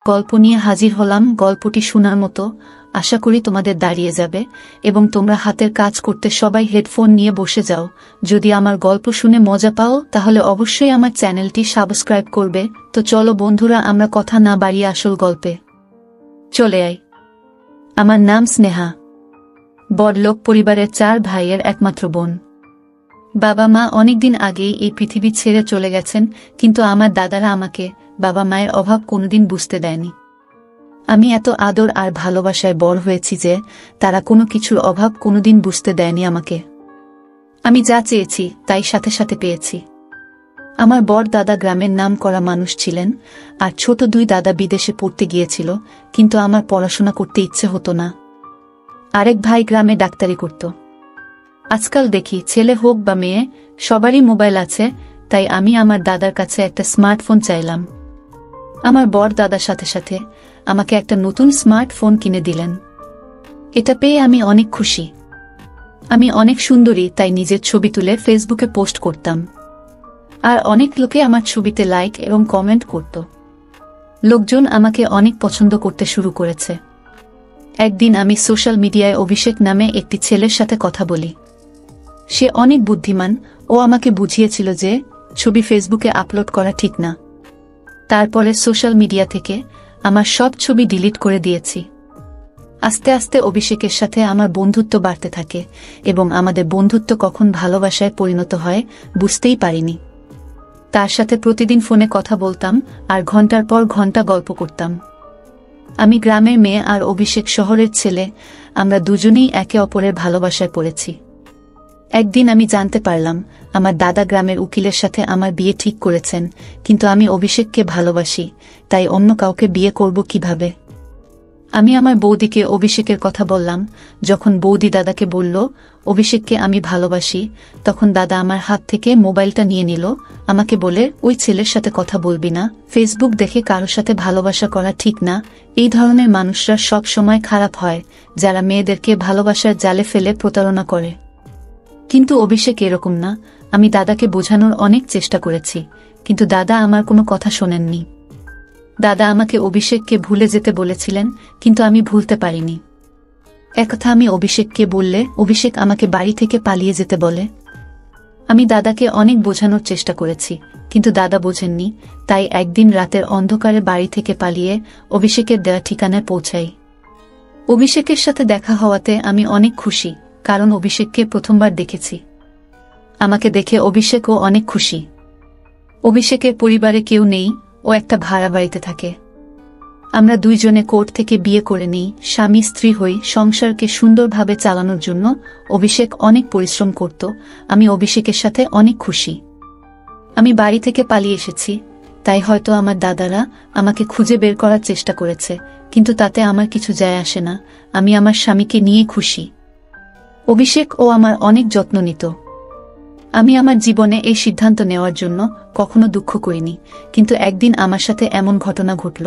গল্প নিয়ে হাজির হলাম। গল্পটি শোনার মতো, আশা করি তোমাদের দাঁড়িয়ে যাবে এবং তোমরা হাতের কাজ করতে সবাই হেডফোন নিয়ে বসে যাও। যদি আমার গল্প শুনে মজা পাও তাহলে অবশ্যই আমার চ্যানেলটি সাবস্ক্রাইব করবে। তো চলো বন্ধুরা, আমরা কথা না বাড়িয়ে আসল গল্পে চলে আই। আমার নাম স্নেহা। বড়লোক পরিবারের 4 ভাইয়ের একমাত্র বোন। বাবা মা অনেকদিন আগেই এই পৃথিবী ছেড়ে চলে গেছেন, কিন্তু আমার দাদারা আমাকে বাবা মায়ের অভাব কোনোদিন বুঝতে দেয়নি। আমি এত আদর আর ভালোবাসায় বড় হয়েছি যে তারা কোনো কিছুর অভাব কোনোদিন বুঝতে দেয়নি আমাকে। আমি যা চেয়েছি তাই সাথে সাথে পেয়েছি। আমার বড় দাদা গ্রামের নাম করা মানুষ ছিলেন, আর ছোট 2 দাদা বিদেশে পড়তে গিয়েছিল, কিন্তু আমার পড়াশোনা করতে ইচ্ছে হতো না। আরেক ভাই গ্রামে ডাক্তারি করত। আজকাল দেখি ছেলে হোক বা মেয়ে, সবারই মোবাইল আছে, তাই আমি আমার দাদার কাছে একটা স্মার্টফোন চাইলাম। আমার বড় দাদার সাথে সাথে আমাকে একটা নতুন স্মার্টফোন কিনে দিলেন। এটা পেয়ে আমি অনেক খুশি। আমি অনেক সুন্দরী, তাই নিজের ছবি তুলে ফেসবুকে পোস্ট করতাম, আর অনেক লোকে আমার ছবিতে লাইক এবং কমেন্ট করত। লোকজন আমাকে অনেক পছন্দ করতে শুরু করেছে। একদিন আমি সোশ্যাল মিডিয়ায় অভিষেক নামে একটি ছেলের সাথে কথা বলি। সে অনেক বুদ্ধিমান, ও আমাকে বুঝিয়েছিল যে ছবি ফেসবুকে আপলোড করা ঠিক না। তারপরে সোশ্যাল মিডিয়া থেকে আমার সব ছবি ডিলিট করে দিয়েছি। আস্তে আস্তে অভিষেকের সাথে আমার বন্ধুত্ব বাড়তে থাকে এবং আমাদের বন্ধুত্ব কখন ভালোবাসায় পরিণত হয় বুঝতেই পারিনি। তার সাথে প্রতিদিন ফোনে কথা বলতাম আর ঘন্টার পর ঘন্টা গল্প করতাম। আমি গ্রামের মেয়ে আর অভিষেক শহরের ছেলে, আমরা দুজনেই একে অপরের ভালোবাসায় পড়েছি। একদিন আমি জানতে পারলাম আমার দাদা গ্রামের উকিলের সাথে আমার বিয়ে ঠিক করেছেন, কিন্তু আমি অভিষেককে ভালোবাসি, তাই অন্য কাউকে বিয়ে করব কিভাবে? আমি আমার বৌদিকে অভিষেকের কথা বললাম। যখন বৌদি দাদাকে বলল অভিষেককে আমি ভালোবাসি, তখন দাদা আমার হাত থেকে মোবাইলটা নিয়ে নিল, আমাকে বলে ওই ছেলের সাথে কথা বলবি না, ফেসবুক দেখে কারোর সাথে ভালোবাসা করা ঠিক না। এই ধরনের মানুষরা সব সময় খারাপ হয়, যারা মেয়েদেরকে ভালোবাসার জালে ফেলে প্রতারণা করে। কিন্তু অভিষেক এরকম না। আমি দাদাকে বোঝানোর অনেক চেষ্টা করেছি, কিন্তু দাদা আমার কোনো কথা শোনেননি। দাদা আমাকে অভিষেককে ভুলে যেতে বলেছিলেন, কিন্তু আমি ভুলতে পারিনি। একথা আমি অভিষেককে বললে অভিষেক আমাকে বাড়ি থেকে পালিয়ে যেতে বলে। আমি দাদাকে অনেক বোঝানোর চেষ্টা করেছি, কিন্তু দাদা বোঝেননি। তাই একদিন রাতের অন্ধকারে বাড়ি থেকে পালিয়ে অভিষেকের দেওয়া ঠিকানায় পৌঁছাই। অভিষেকের সাথে দেখা হওয়াতে আমি অনেক খুশি, কারণ অভিষেককে প্রথমবার দেখেছি। আমাকে দেখে অভিষেকও অনেক খুশি। অভিষেকের পরিবারে কেউ নেই, ও একটা ভাড়া বাড়িতে থাকে। আমরা দুইজনে কোর্ট থেকে বিয়ে করে নিই, স্বামী স্ত্রী হই। সংসারকে সুন্দরভাবে চালানোর জন্য অভিষেক অনেক পরিশ্রম করত। আমি অভিষেকের সাথে অনেক খুশি। আমি বাড়ি থেকে পালিয়ে এসেছি, তাই হয়তো আমার দাদারা আমাকে খুঁজে বের করার চেষ্টা করেছে, কিন্তু তাতে আমার কিছু যায় আসে না। আমি আমার স্বামীকে নিয়ে খুশি। অভিষেক ও আমার অনেক যত্ন নিত। আমি আমার জীবনে এই সিদ্ধান্ত নেওয়ার জন্য কখনো দুঃখ করিনি, কিন্তু একদিন আমার সাথে এমন ঘটনা ঘটল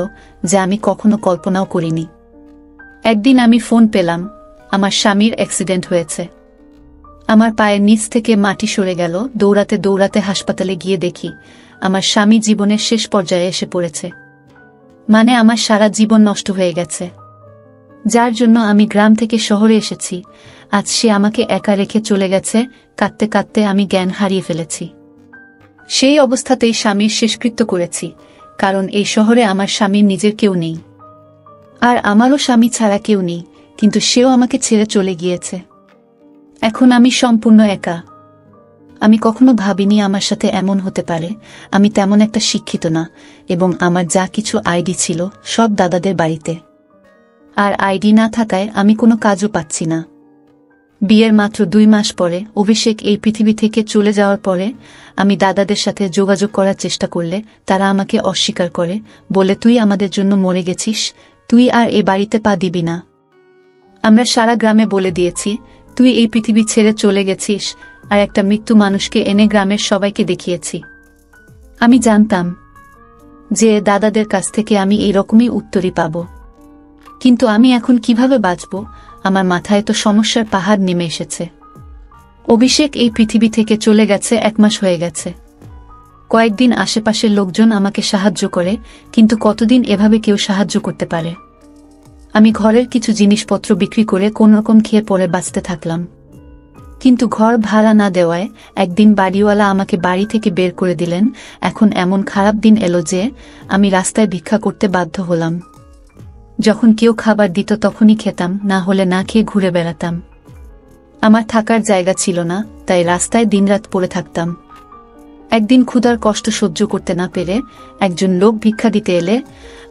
যা আমি কখনো কল্পনাও করিনি। একদিন আমি ফোন পেলাম, আমার স্বামীর অ্যাক্সিডেন্ট হয়েছে। আমার পায়ের নিচ থেকে মাটি সরে গেল। দৌড়াতে দৌড়াতে হাসপাতালে গিয়ে দেখি আমার স্বামী জীবনের শেষ পর্যায়ে এসে পড়েছে। মানে আমার সারা জীবন নষ্ট হয়ে গেছে, যার জন্য আমি গ্রাম থেকে শহরে এসেছি। আজ সে আমাকে একা রেখে চলে গেছে। কাঁদতে কাঁদতে আমি জ্ঞান হারিয়ে ফেলেছি। সেই অবস্থাতেই স্বামীর শেষকৃত্য করেছি, কারণ এই শহরে আমার স্বামীর নিজের কেউ নেই, আর আমারও স্বামী ছাড়া কেউ নেই, কিন্তু সেও আমাকে ছেড়ে চলে গিয়েছে। এখন আমি সম্পূর্ণ একা। আমি কখনো ভাবিনি আমার সাথে এমন হতে পারে। আমি তেমন একটা শিক্ষিত না, এবং আমার যা কিছু আইডি ছিল সব দাদাদের বাড়িতে, আর আইডি না থাকায় আমি কোনো কাজও পাচ্ছি না। বিয়ের মাত্র 2 মাস পরে অভিষেক এই পৃথিবী থেকে চলে যাওয়ার পরে আমি দাদাদের সাথে যোগাযোগ করার চেষ্টা করলে তারা আমাকে অস্বীকার করে, বলে তুই আমাদের জন্য মরে গেছিস, তুই আর এ বাড়িতে পা দিবি না। আমরা সারা গ্রামে বলে দিয়েছি তুই এই পৃথিবী ছেড়ে চলে গেছিস, আর একটা মৃত্যু মানুষকে এনে গ্রামের সবাইকে দেখিয়েছি। আমি জানতাম যে দাদাদের কাছ থেকে আমি এইরকমই উত্তরই পাব, কিন্তু আমি এখন কিভাবে বাঁচব? আমার মাথায় তো সমস্যার পাহাড় নেমে এসেছে। অভিষেক এই পৃথিবী থেকে চলে গেছে 1 মাস হয়ে গেছে। কয়েকদিন আশেপাশের লোকজন আমাকে সাহায্য করে, কিন্তু কতদিন এভাবে কেউ সাহায্য করতে পারে? আমি ঘরের কিছু জিনিসপত্র বিক্রি করে কোনোরকম খেয়ে পরে বাঁচতে থাকলাম। কিন্তু ঘর ভাড়া না দেওয়ায় একদিন বাড়িওয়ালা আমাকে বাড়ি থেকে বের করে দিলেন। এখন এমন খারাপ দিন এলো যে আমি রাস্তায় ভিক্ষা করতে বাধ্য হলাম। যখন কেউ খাবার দিত তখনই খেতাম, না হলে না খেয়ে ঘুরে বেড়াতাম। আমার থাকার জায়গা ছিল না, তাই রাস্তায় দিনরাত পড়ে থাকতাম। একদিন ক্ষুধার কষ্ট সহ্য করতে না পেরে একজন লোক ভিক্ষা দিতে এলে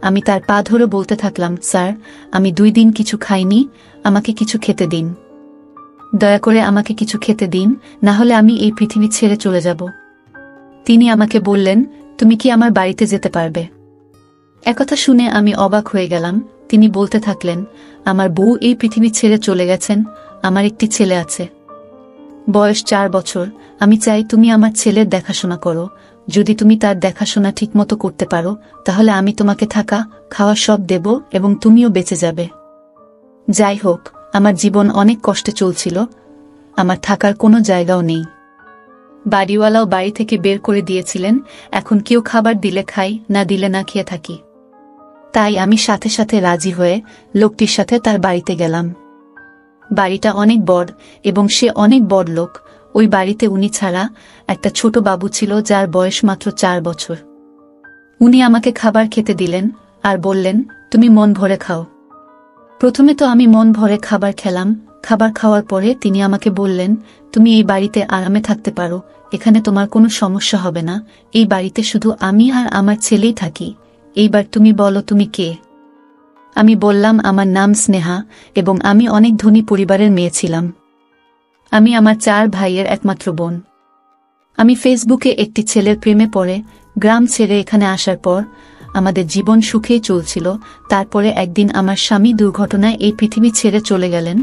আমি তার পা ধরে বলতে থাকলাম, স্যার, আমি 2 দিন কিছু খাইনি, আমাকে কিছু খেতে দিন। দয়া করে আমাকে কিছু খেতে দিন, না হলে আমি এই পৃথিবী ছেড়ে চলে যাব। তিনি আমাকে বললেন, তুমি কি আমার বাড়িতে যেতে পারবে? একথা শুনে আমি অবাক হয়ে গেলাম। তিনি বলতে থাকলেন, আমার বউ এই পৃথিবী ছেড়ে চলে গেছেন, আমার একটি ছেলে আছে, বয়স 4 বছর। আমি চাই তুমি আমার ছেলের দেখাশোনা করো। যদি তুমি তার দেখাশোনা ঠিকমতো করতে পারো, তাহলে আমি তোমাকে থাকা খাওয়া সব দেব এবং তুমিও বেঁচে যাবে। যাই হোক, আমার জীবন অনেক কষ্টে চলছিল, আমার থাকার কোনো জায়গাও নেই। বাড়িওয়ালাও বাড়ি থেকে বের করে দিয়েছিলেন। এখন কেউ খাবার দিলে খাই, না দিলে না খেয়ে থাকি। তাই আমি সাথে সাথে রাজি হয়ে লোকটির সাথে তার বাড়িতে গেলাম। বাড়িটা অনেক বড় এবং সে অনেক বড় লোক। ওই বাড়িতে উনি ছাড়া একটা ছোট বাবু ছিল, যার বয়স মাত্র 4 বছর। উনি আমাকে খাবার খেতে দিলেন আর বললেন, তুমি মন ভরে খাও। প্রথমে তো আমি মন ভরে খাবার খেলাম। খাবার খাওয়ার পরে তিনি আমাকে বললেন, তুমি এই বাড়িতে আরামে থাকতে পারো, এখানে তোমার কোনো সমস্যা হবে না। এই বাড়িতে শুধু আমি আর আমার ছেলেই থাকি। এইবার তুমি বলো, তুমি কে? আমি বললাম, আমার নাম স্নেহা এবং আমি অনেক ধনী পরিবারের মেয়ে ছিলাম। আমি আমার 4 ভাইয়ের একমাত্র বোন। আমি ফেসবুকে একটি ছেলের প্রেমে পড়ে গ্রাম ছেড়ে এখানে আসার পর আমাদের জীবন সুখেই চলছিল। তারপরে একদিন আমার স্বামী দুর্ঘটনায় এই পৃথিবী ছেড়ে চলে গেলেন।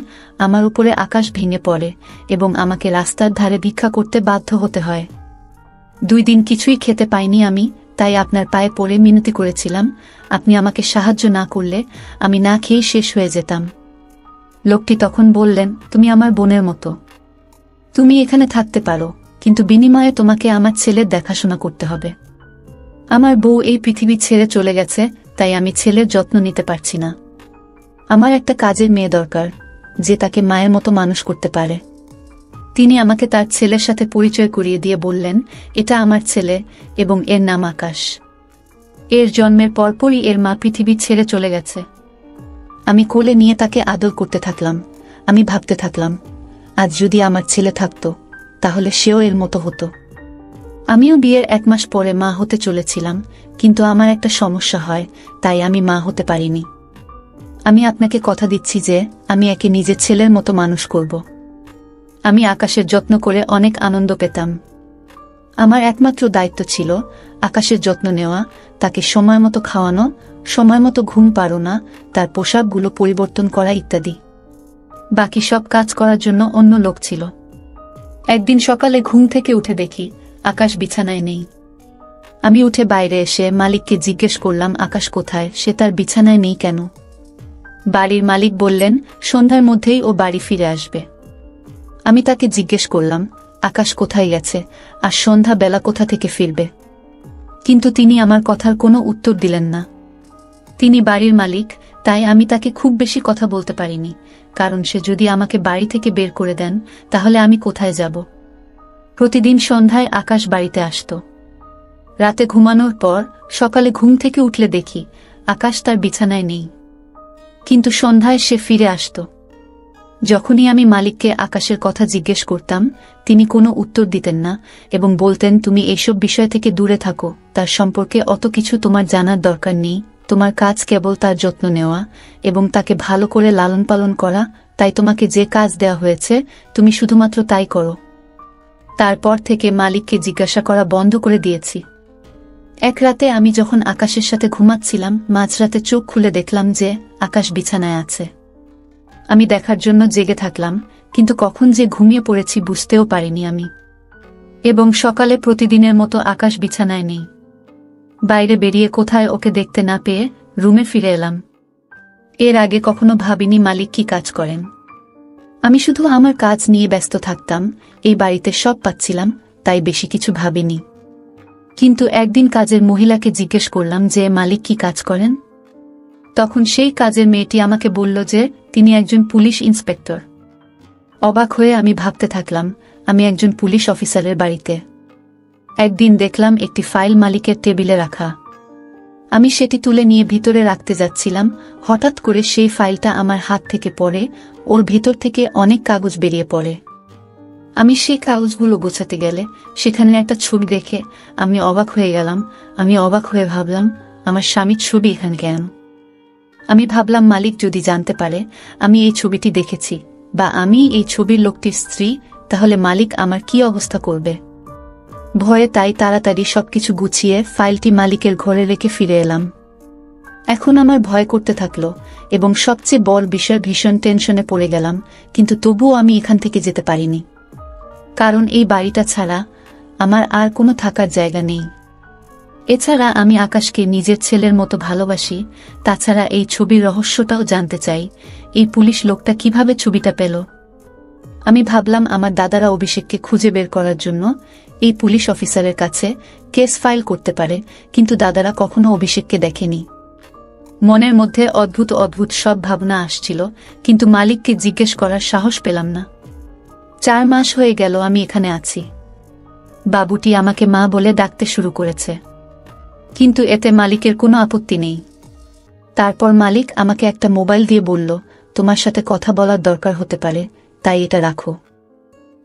আমার উপরে আকাশ ভেঙে পড়ে এবং আমাকে রাস্তার ধারে ভিক্ষা করতে বাধ্য হতে হয়। 2 দিন কিছুই খেতে পাইনি আমি, তাই আপনার পায়ে পড়ে মিনতি করেছিলাম। আপনি আমাকে সাহায্য না করলে আমি না খেয়ে শেষ হয়ে যেতাম। লোকটি তখন বললেন, তুমি আমার বোনের মতো, তুমি এখানে থাকতে পারো, কিন্তু বিনিময়ে তোমাকে আমার ছেলের দেখাশোনা করতে হবে। আমার বউ এই পৃথিবী ছেড়ে চলে গেছে, তাই আমি ছেলের যত্ন নিতে পারছি না। আমার একটা কাজের মেয়ে দরকার, যে তাকে মায়ের মতো মানুষ করতে পারে। তিনি আমাকে তার ছেলের সাথে পরিচয় করিয়ে দিয়ে বললেন, এটা আমার ছেলে এবং এর নাম আকাশ। এর জন্মের পরপরই এর মা পৃথিবী ছেড়ে চলে গেছে। আমি কোলে নিয়ে তাকে আদর করতে থাকলাম। আমি ভাবতে থাকলাম, আজ যদি আমার ছেলে থাকতো, তাহলে সেও এর মতো হতো। আমিও বিয়ের 1 মাস পরে মা হতে চলেছিলাম, কিন্তু আমার একটা সমস্যা হয়, তাই আমি মা হতে পারিনি। আমি আপনাকে কথা দিচ্ছি যে আমি একে নিজের ছেলের মতো মানুষ করব। আমি আকাশের যত্ন করে অনেক আনন্দ পেতাম। আমার একমাত্র দায়িত্ব ছিল আকাশের যত্ন নেওয়া, তাকে সময় মতো খাওয়ানো, সময় মতো ঘুম পাড়ানো, তার পোশাকগুলো পরিবর্তন করা ইত্যাদি। বাকি সব কাজ করার জন্য অন্য লোক ছিল। একদিন সকালে ঘুম থেকে উঠে দেখি আকাশ বিছানায় নেই। আমি উঠে বাইরে এসে মালিককে জিজ্ঞেস করলাম, আকাশ কোথায়? সে তার বিছানায় নেই কেন? বাড়ির মালিক বললেন, সন্ধ্যার মধ্যেই ও বাড়ি ফিরে আসবে। আমি তাকে জিজ্ঞেস করলাম, আকাশ কোথায় গেছে আর সন্ধ্যা বেলা কোথা থেকে ফিরবে? কিন্তু তিনি আমার কথার কোনো উত্তর দিলেন না। তিনি বাড়ির মালিক, তাই আমি তাকে খুব বেশি কথা বলতে পারিনি, কারণ সে যদি আমাকে বাড়ি থেকে বের করে দেন, তাহলে আমি কোথায় যাব? প্রতিদিন সন্ধ্যায় আকাশ বাড়িতে আসত। রাতে ঘুমানোর পর সকালে ঘুম থেকে উঠলে দেখি আকাশ তার বিছানায় নেই, কিন্তু সন্ধ্যায় সে ফিরে আসত। যখনই আমি মালিককে আকাশের কথা জিজ্ঞেস করতাম, তিনি কোনো উত্তর দিতেন না এবং বলতেন, তুমি এইসব বিষয় থেকে দূরে থাকো, তার সম্পর্কে অত কিছু তোমার জানার দরকার নেই। তোমার কাজ কেবল তার যত্ন নেওয়া এবং তাকে ভালো করে লালন পালন করা, তাই তোমাকে যে কাজ দেওয়া হয়েছে তুমি শুধুমাত্র তাই করো। তারপর থেকে মালিককে জিজ্ঞাসা করা বন্ধ করে দিয়েছি। এক রাতে আমি যখন আকাশের সাথে ঘুমাচ্ছিলাম, মাঝরাতে চোখ খুলে দেখলাম যে আকাশ বিছানায় আছে। আমি দেখার জন্য জেগে থাকলাম, কিন্তু কখন যে ঘুমিয়ে পড়েছি বুঝতেও পারিনি আমি। এবং সকালে প্রতিদিনের মতো আকাশ বিছানায় নেই। বাইরে বেরিয়ে কোথায় ওকে দেখতে না পেয়ে রুমে ফিরে এলাম। এর আগে কখনো ভাবিনি মালিক কি কাজ করেন। আমি শুধু আমার কাজ নিয়ে ব্যস্ত থাকতাম। এই বাড়িতে সব পাচ্ছিলাম, তাই বেশি কিছু ভাবিনি। কিন্তু একদিন কাজের মহিলাকে জিজ্ঞেস করলাম যে মালিক কি কাজ করেন। তখন সেই কাজের মেয়েটি আমাকে বলল যে তিনি একজন পুলিশ ইন্সপেক্টর। অবাক হয়ে আমি ভাবতে থাকলাম আমি একজন পুলিশ অফিসারের বাড়িতে। একদিন দেখলাম একটি ফাইল মালিকের টেবিলে রাখা। আমি সেটি তুলে নিয়ে ভিতরে রাখতে যাচ্ছিলাম, হঠাৎ করে সেই ফাইলটা আমার হাত থেকে পড়ে, ওর ভিতর থেকে অনেক কাগজ বেরিয়ে পড়ে। আমি সেই কাগজগুলো গোছাতে গেলে সেখানে একটা ছবি দেখে আমি অবাক হয়ে গেলাম। আমি অবাক হয়ে ভাবলাম আমার স্বামীর ছবি এখানে কেন। আমি ভাবলাম মালিক যদি জানতে পারে আমি এই ছবিটি দেখেছি বা আমি এই ছবির লোকটির স্ত্রী, তাহলে মালিক আমার কি অবস্থা করবে। ভয়ে তাই তাড়াতাড়ি সবকিছু গুছিয়ে ফাইলটি মালিকের ঘরে রেখে ফিরে এলাম। এখন আমার ভয় করতে থাকলো এবং সবচেয়ে বড় বিষয় ভীষণ টেনশনে পড়ে গেলাম, কিন্তু তবুও আমি এখান থেকে যেতে পারিনি, কারণ এই বাড়িটা ছাড়া আমার আর কোনো থাকার জায়গা নেই। এছাড়া আমি আকাশকে নিজের ছেলের মতো ভালোবাসি। তাছাড়া এই ছবির রহস্যটাও জানতে চাই, এই পুলিশ লোকটা কিভাবে ছবিটা পেল। আমি ভাবলাম আমার দাদারা অভিষেককে খুঁজে বের করার জন্য এই পুলিশ অফিসারের কাছে কেস ফাইল করতে পারে, কিন্তু দাদারা কখনো অভিষেককে দেখেনি। মনের মধ্যে অদ্ভুত অদ্ভুত সব ভাবনা আসছিল, কিন্তু মালিককে জিজ্ঞেস করার সাহস পেলাম না। 4 মাস হয়ে গেল আমি এখানে আছি। বাবুটি আমাকে মা বলে ডাকতে শুরু করেছে, কিন্তু এতে মালিকের কোনো আপত্তি নেই। তারপর মালিক আমাকে একটা মোবাইল দিয়ে বলল, তোমার সাথে কথা বলার দরকার হতে পারে, তাই এটা রাখো।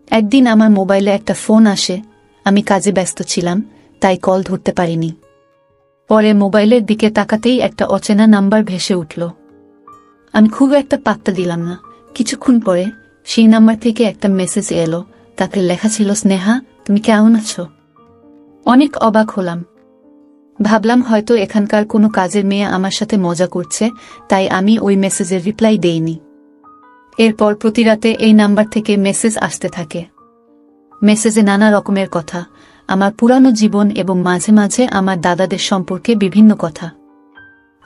একদিন আমার মোবাইলে একটা ফোন আসে, আমি কাজে ব্যস্ত ছিলাম তাই কল ধরতে পারিনি। পরে মোবাইলের দিকে তাকাতেই একটা অচেনা নাম্বার ভেসে উঠল। আমি খুব একটা পাত্তা দিলাম না। কিছুক্ষণ পরে সেই নাম্বার থেকে একটা মেসেজ এলো, তাতে লেখা ছিল, স্নেহা তুমি কেমন আছো। অনেক অবাক হলাম, ভাবলাম হয়তো এখানকার কোনো কাজের মেয়ে আমার সাথে মজা করছে, তাই আমি ওই মেসেজের রিপ্লাই দেইনি। এরপর প্রতি রাতে এই নাম্বার থেকে মেসেজ আসতে থাকে। মেসেজে নানা রকমের কথা, আমার পুরানো জীবন এবং মাঝে মাঝে আমার দাদাদের সম্পর্কে বিভিন্ন কথা।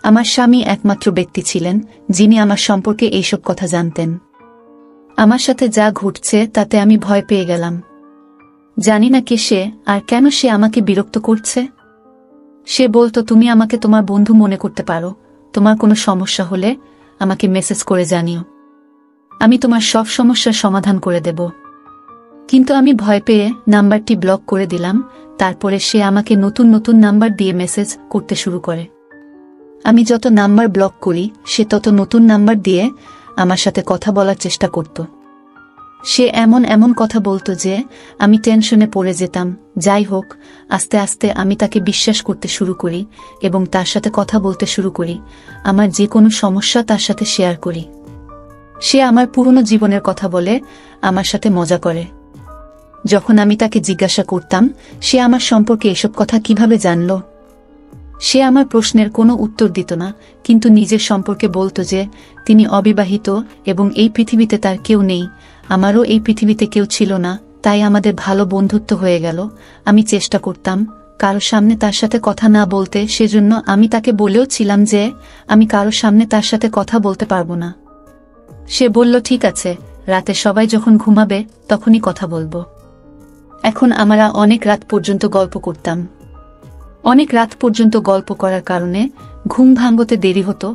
আমার স্বামী একমাত্র ব্যক্তি ছিলেন যিনি আমার সম্পর্কে এইসব কথা জানতেন। আমার সাথে যা ঘটছে তাতে আমি ভয় পেয়ে গেলাম। জানি না কে সে আর কেন সে আমাকে বিরক্ত করছে। সে বলতো, তুমি আমাকে তোমার বন্ধু মনে করতে পারো, তোমার কোনো সমস্যা হলে আমাকে মেসেজ করে জানিও, আমি তোমার সব সমস্যার সমাধান করে দেব। কিন্তু আমি ভয় পেয়ে নাম্বারটি ব্লক করে দিলাম। তারপরে সে আমাকে নতুন নতুন নাম্বার দিয়ে মেসেজ করতে শুরু করে। আমি যত নাম্বার ব্লক করি সে তত নতুন নাম্বার দিয়ে আমার সাথে কথা বলার চেষ্টা করত। সে এমন এমন কথা বলতো যে আমি টেনশনে পড়ে যেতাম। যাই হোক, আস্তে আস্তে আমি তাকে বিশ্বাস করতে শুরু করি এবং তার সাথে কথা বলতে শুরু করি। আমার যে কোনো সমস্যা তার সাথে শেয়ার করি। সে আমার পুরনো জীবনের কথা বলে, আমার সাথে মজা করে। যখন আমি তাকে জিজ্ঞাসা করতাম সে আমার সম্পর্কে এসব কথা কিভাবে জানল, সে আমার প্রশ্নের কোনো উত্তর দিত না, কিন্তু নিজের সম্পর্কে বলতো যে তিনি অবিবাহিত এবং এই পৃথিবীতে তার কেউ নেই। আমারও এই পৃথিবীতে কেউ ছিল না, তাই আমাদের ভালো বন্ধুত্ব হয়ে গেল। আমি চেষ্টা করতাম কারো সামনে তার সাথে কথা না বলতে, সেজন্য আমি তাকে বলেও ছিলাম যে আমি কারো সামনে তার সাথে কথা বলতে পারবো না। সে বলল, ঠিক আছে, রাতে সবাই যখন ঘুমাবে তখনই কথা বলবো। এখন আমরা অনেক রাত পর্যন্ত গল্প করতাম। অনেক রাত পর্যন্ত গল্প করার কারণে ঘুম ভাঙতে দেরি হতো।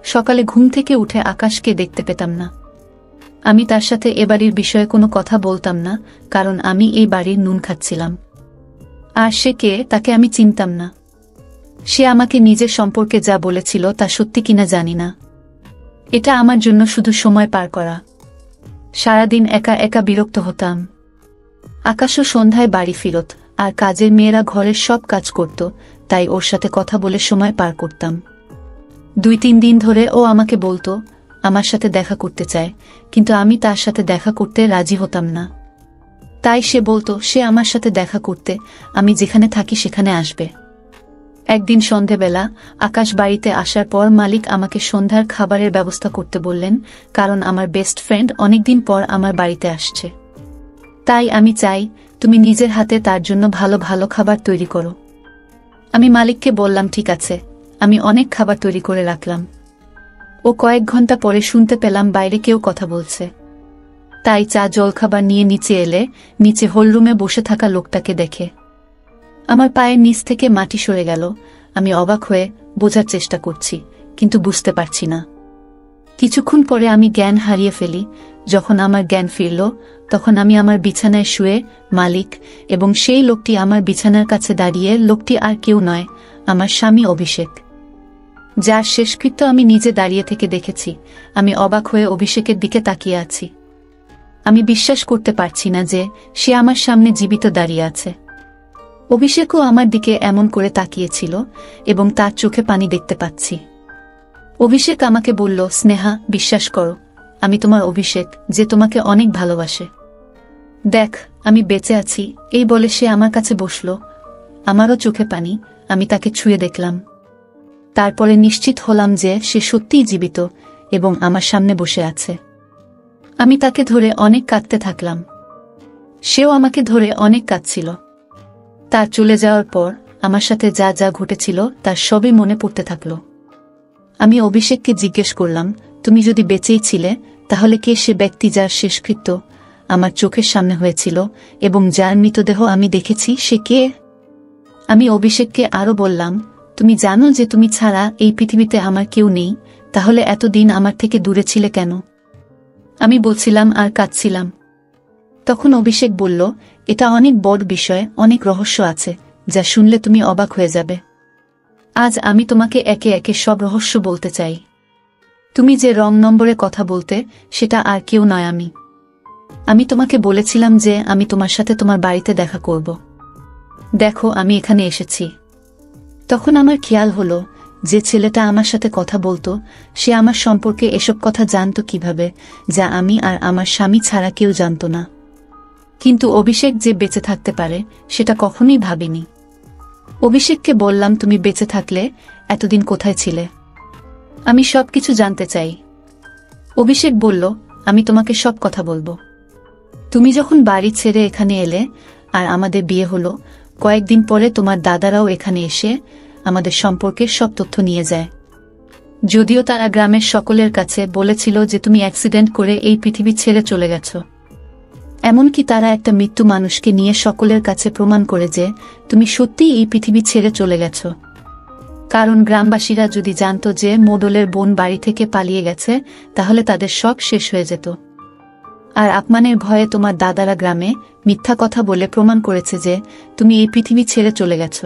সকালে ঘুম থেকে উঠে আকাশকে দেখতে পেতাম না। আমি তার সাথে এ বাড়ির বিষয়ে কোনো কথা বলতাম না, কারণ আমি এই বাড়ির নুন খাচ্ছিলাম। আর সে কে তাকে আমি চিনতাম না। সে আমাকে নিজের সম্পর্কে যা বলেছিল তা সত্যি কিনা জানি না। এটা আমার জন্য শুধু সময় পার করা। সারাদিন একা একা বিরক্ত হতাম। আকাশও সন্ধ্যায় বাড়ি ফিরত, আর কাজের মেয়েরা ঘরের সব কাজ করত, তাই ওর সাথে কথা বলে সময় পার করতাম। 2-3 দিন ধরে ও আমাকে বলতো আমার সাথে দেখা করতে চায়, কিন্তু আমি তার সাথে দেখা করতে রাজি হতাম না। তাই সে বলতো সে আমার সাথে দেখা করতে আমি যেখানে থাকি সেখানে আসবে। একদিন সন্ধেবেলা আকাশ বাড়িতে আসার পর মালিক আমাকে সন্ধ্যার খাবারের ব্যবস্থা করতে বললেন, কারণ আমার বেস্ট ফ্রেন্ড অনেকদিন পর আমার বাড়িতে আসছে। তাই আমি চাই তুমি নিজের হাতে তার জন্য ভালো ভালো খাবার তৈরি করো। আমি মালিককে বললাম, ঠিক আছে। আমি অনেক খাবার তৈরি করে রাখলাম। ও কয়েক ঘন্টা পরে শুনতে পেলাম বাইরে কেউ কথা বলছে। তাই চা জলখাবার নিয়ে নিচে এলে নিচে হলরুমে বসে থাকা লোকটাকে দেখে আমার পায়ের নিচ থেকে মাটি সরে গেল। আমি অবাক হয়ে বোঝার চেষ্টা করছি, কিন্তু বুঝতে পারছি না। কিছুক্ষণ পরে আমি জ্ঞান হারিয়ে ফেলি। যখন আমার জ্ঞান ফিরল, তখন আমি আমার বিছানায় শুয়ে মালিক এবং সেই লোকটি আমার বিছানার কাছে দাঁড়িয়ে। লোকটি আর কেউ নয়, আমার স্বামী অভিষেক, যার শেষকৃত্য আমি নিজে দাঁড়িয়ে থেকে দেখেছি। আমি অবাক হয়ে অভিষেকের দিকে তাকিয়ে আছি। আমি বিশ্বাস করতে পারছি না যে সে আমার সামনে জীবিত দাঁড়িয়ে আছে। অভিষেকও আমার দিকে এমন করে তাকিয়েছিল এবং তার চোখে পানি দেখতে পাচ্ছি। অভিষেক আমাকে বলল, স্নেহা, বিশ্বাস করো, আমি তোমার অভিষেক, যে তোমাকে অনেক ভালোবাসে। দেখ, আমি বেঁচে আছি। এই বলে সে আমার কাছে বসল। আমারও চোখে পানি। আমি তাকে ছুঁয়ে দেখলাম। তারপরে নিশ্চিত হলাম যে সে সত্যিই জীবিত এবং আমার সামনে বসে আছে। আমি তাকে ধরে অনেক কাঁদতে থাকলাম। সেও আমাকে ধরে অনেক কাঁদছিল। তার চলে যাওয়ার পর আমার সাথে যা যা ঘটেছিল তার সবই মনে পড়তে থাকল। আমি অভিষেককে জিজ্ঞেস করলাম, তুমি যদি বেঁচেই ছিলে, তাহলে কে সে ব্যক্তি যার শেষকৃত্য আমার চোখের সামনে হয়েছিল এবং যার মৃতদেহ আমি দেখেছি, সে কে? আমি অভিষেককে আরও বললাম, তুমি জানো যে তুমি ছাড়া এই পৃথিবীতে আমার কেউ নেই, তাহলে এতদিন আমার থেকে দূরে ছিলে কেন? আমি বলছিলাম আর কাঁদছিলাম। তখন অভিষেক বলল, এটা অনেক বড় বিষয়, অনেক রহস্য আছে যা শুনলে তুমি অবাক হয়ে যাবে। আজ আমি তোমাকে একে একে সব রহস্য বলতে চাই। তুমি যে রং নম্বরে কথা বলতে, সেটা আর কেউ নয় আমি তোমাকে বলেছিলাম যে আমি তোমার সাথে তোমার বাড়িতে দেখা করব। দেখো, আমি এখানে এসেছি। তখন আমার খেয়াল হলো যে ছেলেটা আমার সাথে কথা বলতো, সে আমার সম্পর্কে এসব কথা জানতো কিভাবে, যা আমি আর আমার স্বামী ছাড়া কেউ জানত না। কিন্তু অভিষেক যে বেঁচে থাকতে পারে, সেটা কখনোই ভাবিনি। অভিষেককে বললাম, তুমি বেঁচে থাকলে এতদিন কোথায় ছিলে? আমি সবকিছু জানতে চাই। অভিষেক বলল, আমি তোমাকে সব কথা বলবো। তুমি যখন বাড়ি ছেড়ে এখানে এলে আর আমাদের বিয়ে হলো, কয়েকদিন পরে তোমার দাদারাও এখানে এসে আমাদের সম্পর্কে সব তথ্য নিয়ে যায়। যদিও তারা গ্রামের সকলের কাছে বলেছিল যে তুমি অ্যাক্সিডেন্ট করে এই পৃথিবী ছেড়ে চলে গেছ। এমনকি তারা একটা মৃত্যু মানুষকে নিয়ে সকলের কাছে প্রমাণ করে যে তুমি সত্যিই এই পৃথিবী ছেড়ে চলে গেছ। কারণ গ্রামবাসীরা যদি জানত যে মোডলের বোন বাড়ি থেকে পালিয়ে গেছে, তাহলে তাদের শখ শেষ হয়ে যেত। আর আপমানের ভয়ে তোমার দাদারা গ্রামে মিথ্যা কথা বলে প্রমাণ করেছে যে তুমি এই পৃথিবী ছেড়ে চলে গেছ।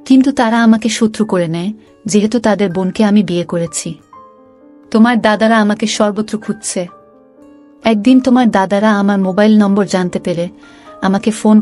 কিন্তু তারা আমাকে শত্রু করে নেয়, যেহেতু তাদের বোনকে আমি বিয়ে করেছি। তোমার দাদারা আমাকে সর্বত্র খুঁজছে। একদিন তোমার দাদারা আমার মোবাইল নম্বর জানতে পেরে আমাকে ফোন